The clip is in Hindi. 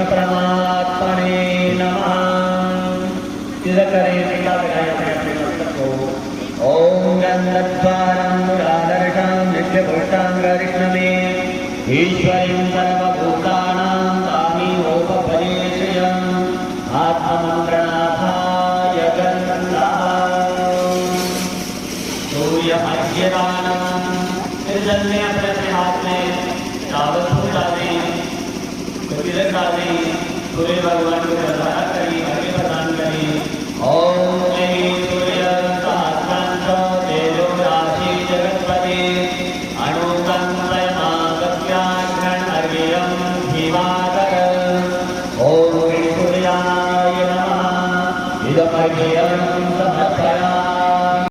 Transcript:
परमात्मने नमः। तिलक करे टीका लगाए अपने अपने मस्तक को। ओम गंधद्वारं मुरादर्शं नित्यपुष्टांगरिष्णमे ईश्वरीं सर्वभूतानां तामिहोपपरिचयम् आत्ममन्त्रनाथाय गन्धः सूर्यमध्यदानं निर्जल्य अपने हाथ में दावत डालें, तिलक डालें, सूर्य भगवान को प्रसाद करिए।